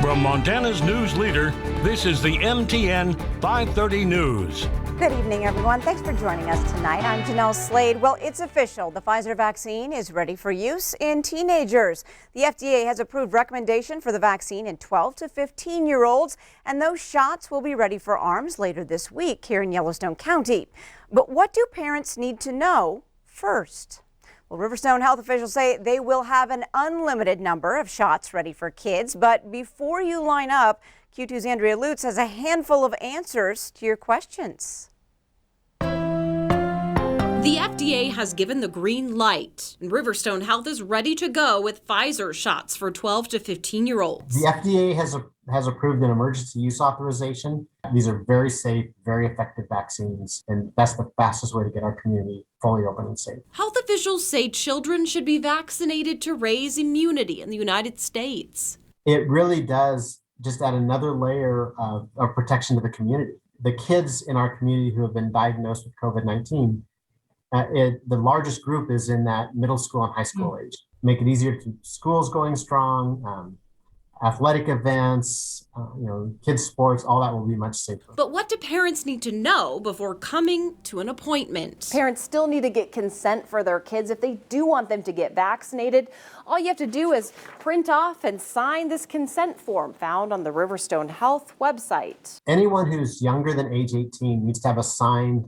From Montana's news leader, this is the MTN 530 News. Good evening, everyone. Thanks for joining us tonight. I'm Jeanelle Slade. Well, it's official. The Pfizer vaccine is ready for use in teenagers. The FDA has approved recommendation for the vaccine in 12 to 15-year-olds, and those shots will be ready for arms later this week here in Yellowstone County. But what do parents need to know first? Well, Riverstone health officials say they will have an unlimited number of shots ready for kids. But before you line up, Q2's Andrea Lutz has a handful of answers to your questions. The FDA has given the green light, and Riverstone Health is ready to go with Pfizer shots for 12 to 15-year-olds. The FDA has approved an emergency use authorization. These are very safe, very effective vaccines, and that's the fastest way to get our community fully open and safe. Health officials say children should be vaccinated to raise immunity in the United States. It really does just add another layer of protection to the community. The kids in our community who have been diagnosed with COVID-19, the largest group is in that middle school and high school age. Make it easier to keep schools going strong, athletic events, kids sports, all that will be much safer. But what do parents need to know before coming to an appointment? Parents still need to get consent for their kids if they do want them to get vaccinated. All you have to do is print off and sign this consent form found on the Riverstone Health website. Anyone who's younger than age 18 needs to have a signed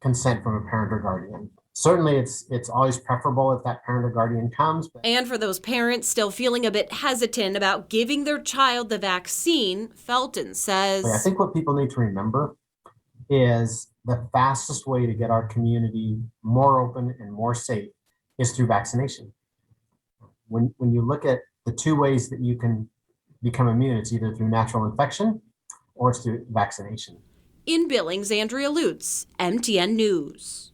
consent from a parent or guardian. Certainly, it's always preferable if that parent or guardian comes. And for those parents still feeling a bit hesitant about giving their child the vaccine, Felton says, I think what people need to remember is the fastest way to get our community more open and more safe is through vaccination. When you look at the two ways that you can become immune, it's either through natural infection or it's through vaccination. In Billings, Andrea Lutz, MTN News.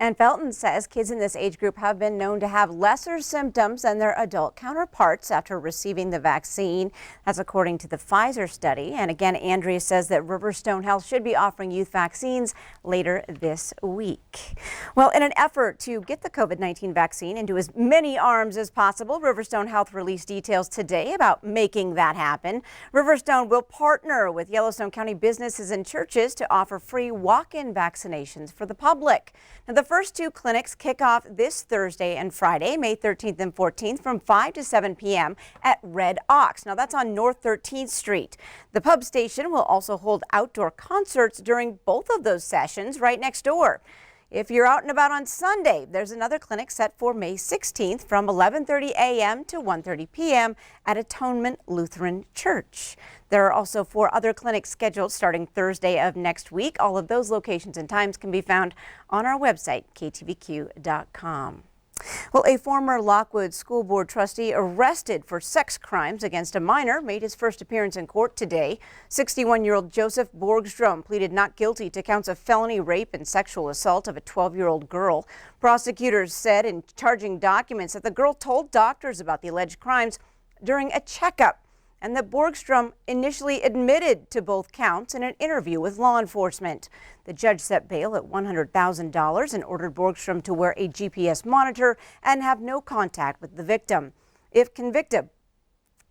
And Felton says kids in this age group have been known to have lesser symptoms than their adult counterparts after receiving the vaccine. That's according to the Pfizer study. And again, Andrea says that Riverstone Health should be offering youth vaccines later this week. Well, in an effort to get the COVID-19 vaccine into as many arms as possible, Riverstone Health released details today about making that happen. Riverstone will partner with Yellowstone County businesses and churches to offer free walk-in vaccinations for the public. Now, the first two clinics kick off this Thursday and Friday, May 13th and 14th from 5 to 7 p.m. at Red Ox. Now, that's on North 13th Street. The pub station will also hold outdoor concerts during both of those sessions right next door. If you're out and about on Sunday, there's another clinic set for May 16th from 11:30 a.m. to 1:30 p.m. at Atonement Lutheran Church. There are also 4 other clinics scheduled starting Thursday of next week. All of those locations and times can be found on our website, ktvq.com. Well, a former Lockwood School Board trustee arrested for sex crimes against a minor made his first appearance in court today. 61-year-old Joseph Borgstrom pleaded not guilty to counts of felony rape and sexual assault of a 12-year-old girl. Prosecutors said in charging documents that the girl told doctors about the alleged crimes during a checkup, and that Borgstrom initially admitted to both counts in an interview with law enforcement. The judge set bail at $100,000 and ordered Borgstrom to wear a GPS monitor and have no contact with the victim. If convicted,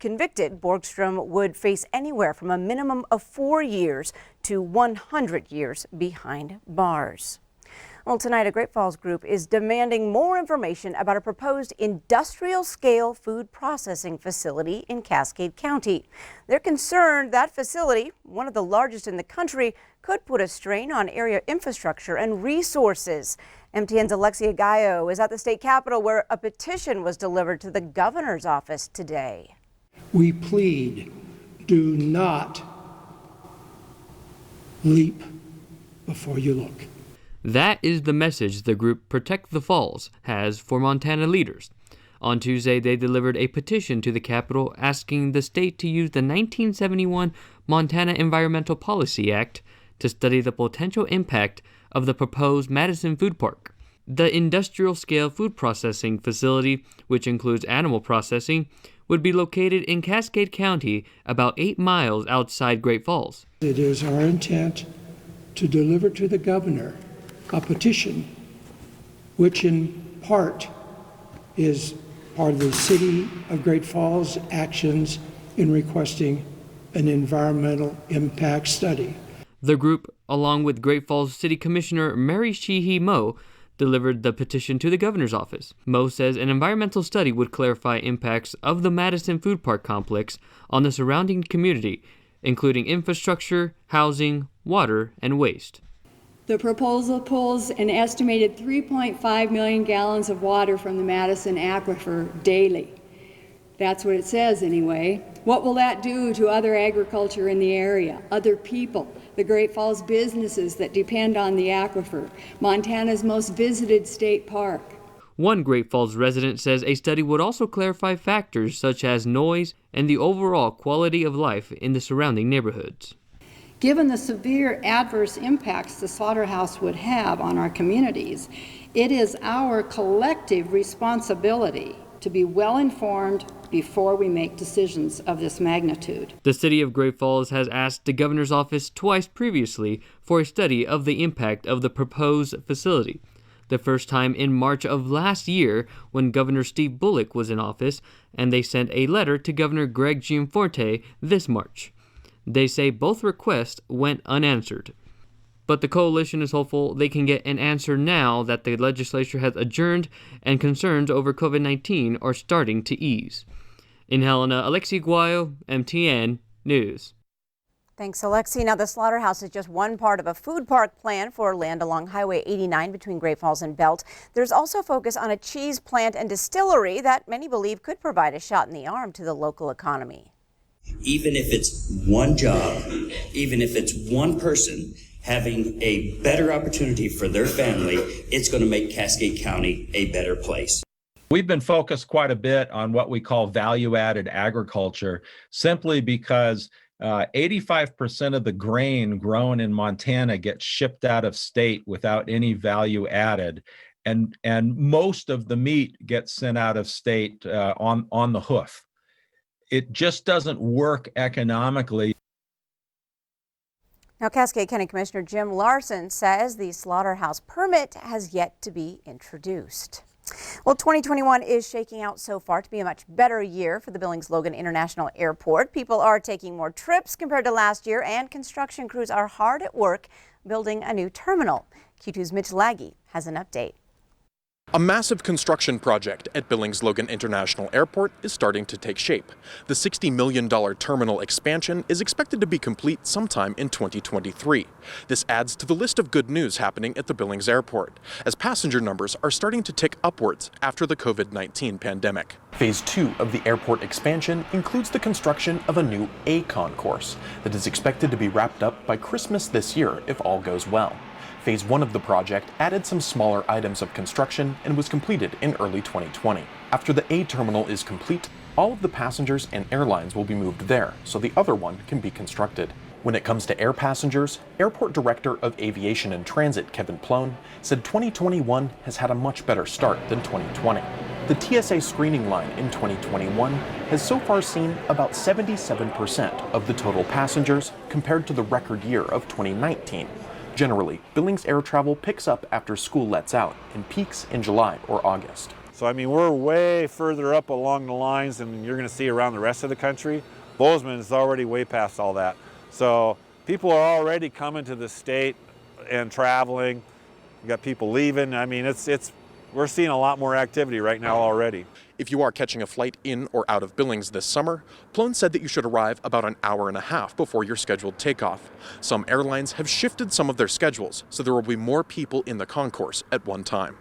Borgstrom would face anywhere from a minimum of 4 years to 100 years behind bars. Well, tonight, a Great Falls group is demanding more information about a proposed industrial-scale food processing facility in Cascade County. They're concerned that facility, one of the largest in the country, could put a strain on area infrastructure and resources. MTN's Alexia Gallo is at the state capitol where a petition was delivered to the governor's office today. We plead, do not leap before you look. That is the message the group Protect the Falls has for Montana leaders. On Tuesday, they delivered a petition to the Capitol asking the state to use the 1971 Montana Environmental Policy Act to study the potential impact of the proposed Madison Food Park. The industrial-scale food processing facility, which includes animal processing, would be located in Cascade County, about 8 miles outside Great Falls. It is our intent to deliver to the governor a petition which in part is part of the City of Great Falls actions in requesting an environmental impact study. The group, along with Great Falls City Commissioner Mary Sheehy Moe, delivered the petition to the governor's office. Moe says an environmental study would clarify impacts of the Madison Food Park complex on the surrounding community, including infrastructure, housing, water, and waste. The proposal pulls an estimated 3.5 million gallons of water from the Madison aquifer daily. That's what it says anyway. What will that do to other agriculture in the area, other people, the Great Falls businesses that depend on the aquifer, Montana's most visited state park? One Great Falls resident says a study would also clarify factors such as noise and the overall quality of life in the surrounding neighborhoods. Given the severe adverse impacts the slaughterhouse would have on our communities, it is our collective responsibility to be well informed before we make decisions of this magnitude. The city of Great Falls has asked the governor's office twice previously for a study of the impact of the proposed facility. The first time in March of last year when Governor Steve Bullock was in office, and they sent a letter to Governor Greg Gianforte this March. They say both requests went unanswered. But the coalition is hopeful they can get an answer now that the legislature has adjourned and concerns over COVID-19 are starting to ease. In Helena, Alexi Guayo, MTN News. Thanks, Alexi. Now, the slaughterhouse is just one part of a food park plan for land along Highway 89 between Great Falls and Belt. There's also focus on a cheese plant and distillery that many believe could provide a shot in the arm to the local economy. Even if it's one job, even if it's one person having a better opportunity for their family, it's going to make Cascade County a better place. We've been focused quite a bit on what we call value-added agriculture, simply because 85% of the grain grown in Montana gets shipped out of state without any value added. And most of the meat gets sent out of state on the hoof. It just doesn't work economically. Now, Cascade County Commissioner Jim Larson says the slaughterhouse permit has yet to be introduced. Well, 2021 is shaking out so far to be a much better year for the Billings-Logan International Airport. People are taking more trips compared to last year, and construction crews are hard at work building a new terminal. Q2's Mitch Laggy has an update. A massive construction project at Billings-Logan International Airport is starting to take shape. The $60 million terminal expansion is expected to be complete sometime in 2023. This adds to the list of good news happening at the Billings Airport, as passenger numbers are starting to tick upwards after the COVID-19 pandemic. Phase 2 of the airport expansion includes the construction of a new A concourse that is expected to be wrapped up by Christmas this year if all goes well. Phase 1 of the project added some smaller items of construction and was completed in early 2020. After the A terminal is complete, all of the passengers and airlines will be moved there, so the other one can be constructed. When it comes to air passengers, Airport Director of Aviation and Transit Kevin Plone said 2021 has had a much better start than 2020. The TSA screening line in 2021 has so far seen about 77% of the total passengers compared to the record year of 2019. Generally, Billings air travel picks up after school lets out and peaks in July or August. So, I mean, we're way further up along the lines than you're going to see around the rest of the country. Bozeman is already way past all that. So people are already coming to the state and traveling. You got people leaving. I mean, we're seeing a lot more activity right now already. If you are catching a flight in or out of Billings this summer, Plone said that you should arrive about an hour and a half before your scheduled takeoff. Some airlines have shifted some of their schedules, so there will be more people in the concourse at one time.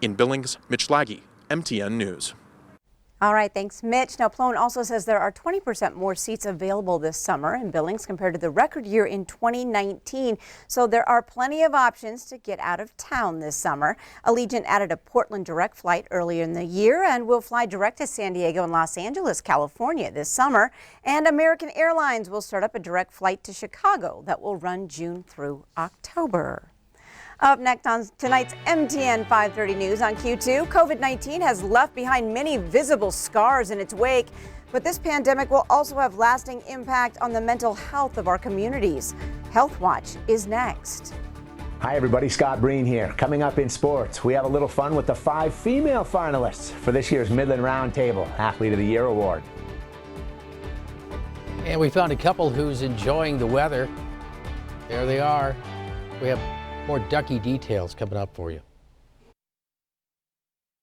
In Billings, Mitch Laggy, MTN News. All right, thanks, Mitch. Now, Plone also says there are 20% more seats available this summer in Billings compared to the record year in 2019. So there are plenty of options to get out of town this summer. Allegiant added a Portland direct flight earlier in the year and will fly direct to San Diego and Los Angeles, California this summer. And American Airlines will start up a direct flight to Chicago that will run June through October. Up next on tonight's MTN 530 News on Q2, COVID-19 has left behind many visible scars in its wake, but this pandemic will also have lasting impact on the mental health of our communities. Health Watch is next. Hi everybody, Scott Breen here. Coming up in sports, we have a little fun with the 5 female finalists for this year's Midland Roundtable Athlete of the Year Award. And we found a couple who's enjoying the weather. There they are. We have more ducky details coming up for you.